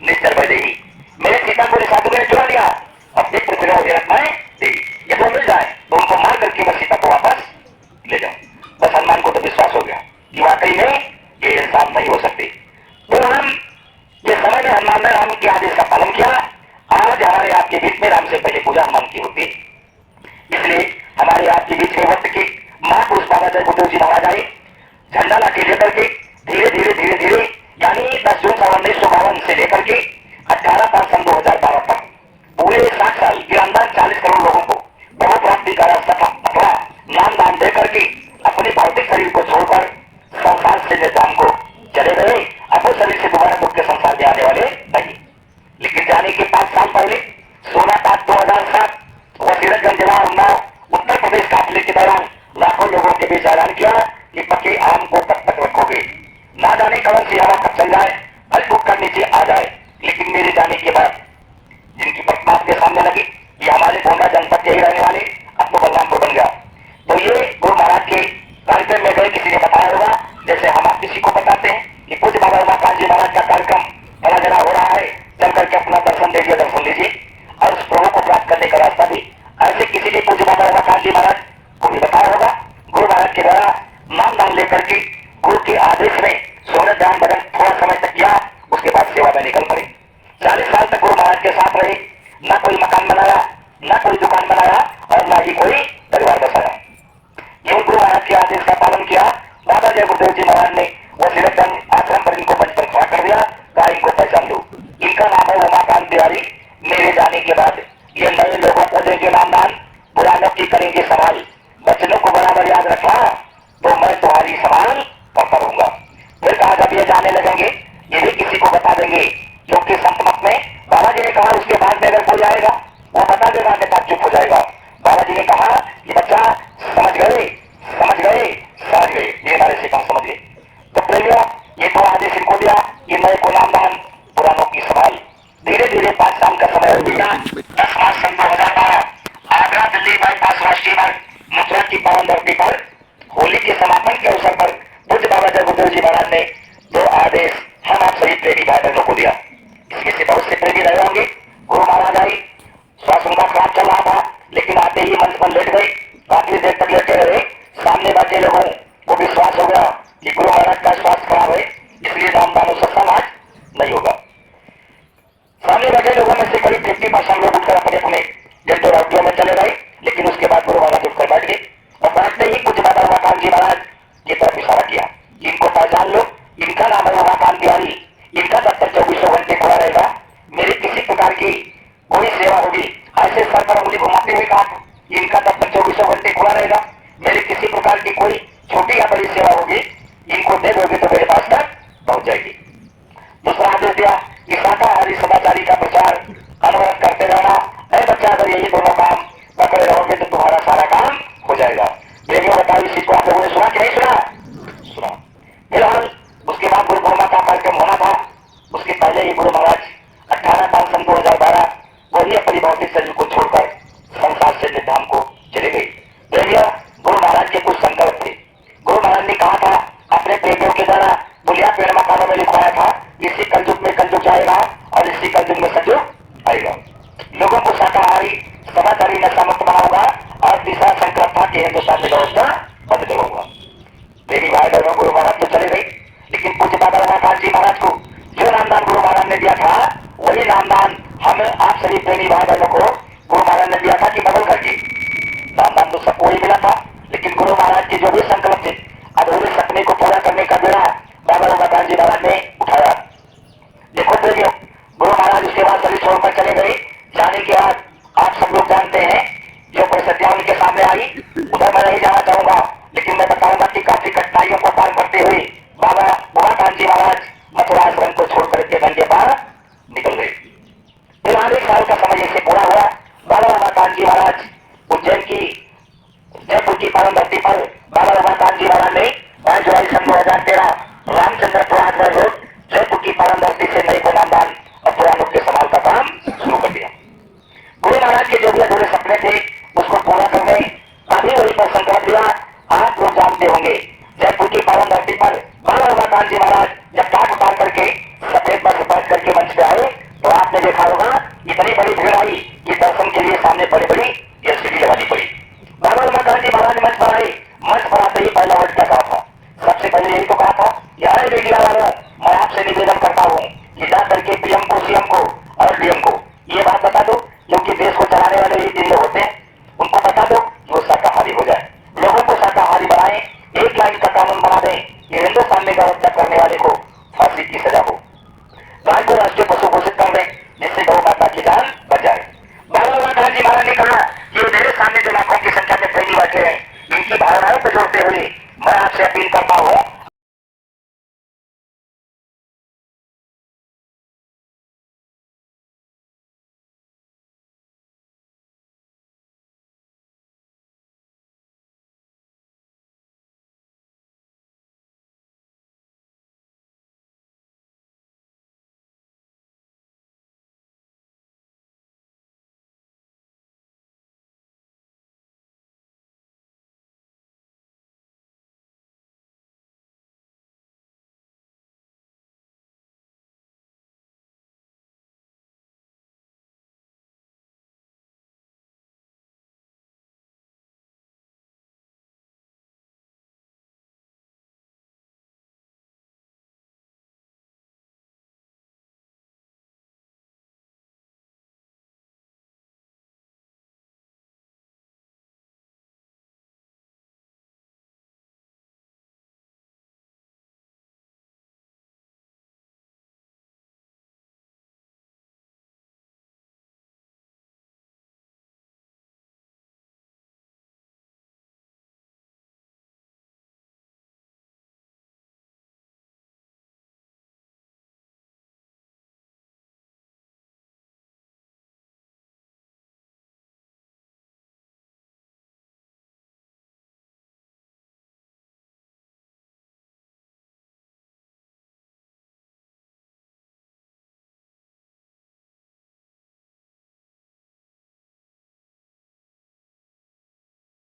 निश्चर वैदेही, मेरे सीता को साधु ने चुरा लिया, अब देख पृथ्वी रत्नाएं देवी, ये तो मिल जाए तो उनको मार करके मैं सीता को वापस ले जाऊं। बस हनुमान को तो विश्वास हो गया कि वाकई में ये इंसान नहीं हो सकते। तो हम ये समय में हनुमान ने राम के आदेश का पालन किया। आज हमारे आपके बीच में राम से पहले पूजा हनुमान की होती, इसलिए हमारे आपके बीच में वक्त के महापुरुष बाबा जय गुरुदेव जी महाराज आए, झंडा लाके लेकर के धीरे धीरे धीरे धीरे यानी 10 जून 1952 से लेकर के 18/5/2012 तक पूरे 60 साल के अंदर 40 करोड़ लोगों को बहुत प्राप्ति का रास्ता अथवा नाम दान दे करके अपने भौतिक शरीर को छोड़कर संसार से निर्धाम को चले गए। अपने शरीर से दोबारा मुख्य संसार में आने वाले नहीं, लेकिन जाने के 5 साल पहले 16/5/2007 वसीरतगंज जिला उन्नाव उत्तर प्रदेश काफिले के दौरान लाखों लोगों के बीच ऐलान किया कि पके आम को कब तक रखोगे, ना जाने कौन सी हवा कब चल जाए, फल फूक कर नीचे आ जाए। लेकिन मेरे जाने के बाद जिनकी प्रतिमा के सामने लगी कि हमारे गोंडा जनपद के ही रहने वाले अब तो बलरामपुर बन गया, तो ये गुरु महाराज के कार्यक्रम में गए, किसी ने बताया होगा, जैसे हम आप किसी को बताते हैं कि पूज्य बाबा उमाकांत जी महाराज का कार्यक्रम फला जगह हो रहा है, चल करके अपना दर्शन दे दिया, दर्शन लीजिए और उस प्रभु को प्राप्त करने का रास्ता भी ऐसे किसी ने पूज्य बाबा उमाकांत जी महाराज को भी बताया होगा। गुरु महाराज के द्वारा नाम दान लेकर के गुरु के आदेश में सोने दान बदन थोड़ा समय तक किया, उसके बाद सेवा में निकल पड़े। 40 साल तक गुरु महाराज के साथ रहे, न कोई मकान बनाया, न कोई दुकान बनाया और न ही कोई परिवार बसाया। ये गुरु महाराज के आदेश का पालन किया। बाबा जय गुरुदेव जी महाराज ने वसीरतगंज आश्रम पर इनको मंच पर खड़ा कर दिया, कहा इनको पहचान लो, इनका नाम है उमाकांत तिवारी। मेरे जाने के बाद ये नए लोगों को देंगे नाम दान, पुरानों की करेंगे सवाल, बच्चों को बराबर याद रखना तो मैं तुम्हारी सवाल करता रहूंगा। फिर कहा जब ये जाने लगेंगे ये भी किसी को बता देंगे, क्योंकि संत मत में बाबा जी ने कहा उसके बाद में अगर कोई आएगा वो बता देगा, अन्यथा चुप हो जाएगा। बाबा जी ने कहा कि बच्चा समझ गए समझ गए समझ गए, ये हमारे से कम समझ गए। तो प्रेमियों ये तो आदेश इनको दिया कि नए को नाम दान, पुरानों की सवाल। धीरे धीरे 5 साल का समय हो गया। 10 मार्च 2012 आगरा दिल्ली बाईपास राष्ट्रीय मार्ग मथुरा की पावन धरती पर होली के समापन के अवसर पर पूज्य बाबा जय गुरुदेव जी महाराज ने 2 आदेश हम आप सभी प्रेमी भाई बहनों को दिया। इसमें से बहुत से प्रेमी रहे होंगे। गुरु महाराज आई, स्वास्थ्य उनका खराब चल रहा था, लेकिन आते ही मंच पर लेट गए, काफी देर तक लेटे रहे। सामने बैठे लोगों को विश्वास हो गया कि गुरु महाराज का स्वास्थ्य खराब है, इसलिए नाम दान सत्संग आज नहीं होगा। सामने बैठे लोगों में से करीब 50% लोग उठकर अपने अपने जल्दो राउटियों में चले गए, लेकिन उसके बाद गुरु महाराज उठकर बैठ गए और बैठते ही कुछ बाबा उमाकांत जी महाराज की तरफ इशारा किया, इनको पहचान लो, इनका नाम है उमाकांत तिवारी, इनका दफ्तर 24 घंटे खुला रहेगा, मेरी किसी प्रकार की कोई सेवा होगी, ऐसे सर पर उंगली घुमाते हुए कहा इनका दफ्तर 24 घंटे खुला रहेगा, मेरी किसी प्रकार की कोई छोटी या बड़ी सेवा होगी, इनको दे दोगे तो मेरे पास तक पहुंच जाएगी। दूसरा आदेश दिया कि शाकाहारी सदाचारी का प्रचार अनवरत करते रहना। अरे बच्चा अगर यही दोनों काम पकड़े रहोगे तो तुम्हारा सारा काम हो जाएगा। प्रेमियों बताओ इस चीज को आप लोगों ने सुना कि नहीं सुना? सुना। फिलहाल उसके बाद गुरु पूर्णिमा का कार्यक्रम होना था, उसके पहले ही गुरु महाराज 18/5/2012 वही अपनी भौतिक शरीर को छोड़कर संसार से निर्धाम को चले गए। प्रेमियों गुरु महाराज के कुछ संकल्प थे। गुरु महाराज ने कहा था अपने प्रेमियों के द्वारा बुलिया पेड़ मकानों में लिखवाया था, इसी कलयुग में कलयुग जाएगा और इसी कलयुग में सतयुग आएगा। लोगों को शाकाहारी सदाचारी नशा मुक्त बनाऊंगा और तीसरा संकल्प था कि हिंदुस्तान में व्यवस्था बदले होगा। मेरी भाई बहनों गुरु महाराज तो चले गए, लेकिन पूज्य बाबा उमाकांत जी महाराज को जो नामदान गुरु महाराज ने दिया था वही नामदान हम आप सभी प्रेमी भाई बहनों को गुरु महाराज ने दिया था कि बदल करके। नामदान तो सबको ही मिला था, लेकिन गुरु महाराज के जो भी संकल्प थे अधूरे सपने को पूरा करने का बेड़ा बाबा उमाकांत जी महाराज ने उठाया। देखो प्रेमियों गुरु महाराज उसके बाद सभी छोड़कर चले गए। जाने के बाद आप सब लोग जानते हैं जो परिस्थितियां उनके सामने आई, उधर मैं नहीं जाना चाहूंगा, लेकिन मैं बताऊंगा कि काफी कठिनाइयों को पार करते हुए बाबा उमाकांत जी महाराज मथुरा आश्रम को छोड़कर के गंगे पार निकल गए। फिर 1 साल का समय ऐसे पूरा हुआ। बाबा उमाकांत जी महाराज उज्जैन की जयपुर की पावन धरती पर बाबा उमाकांत जी महाराज ने 5 जुलाई 2013 रामचंद्र पुराण रोड जयपुर की पावन धरती से नए को नामदान और पुरानों के सवाल का काम शुरू कर दिया। गुरु महाराज के जो भी अधूरे सपने थे उसको पूरा करने अभी वही पर संकल्प लिया। आप लोग जानते होंगे जयपुर की पावन धरती पर बाबा उमाकांत जी महाराज जब टाट उतार करके सफेद बस बैठ करके मंच पे करता हूँ कि जा करके पीएम को, सीएम को और डीएम को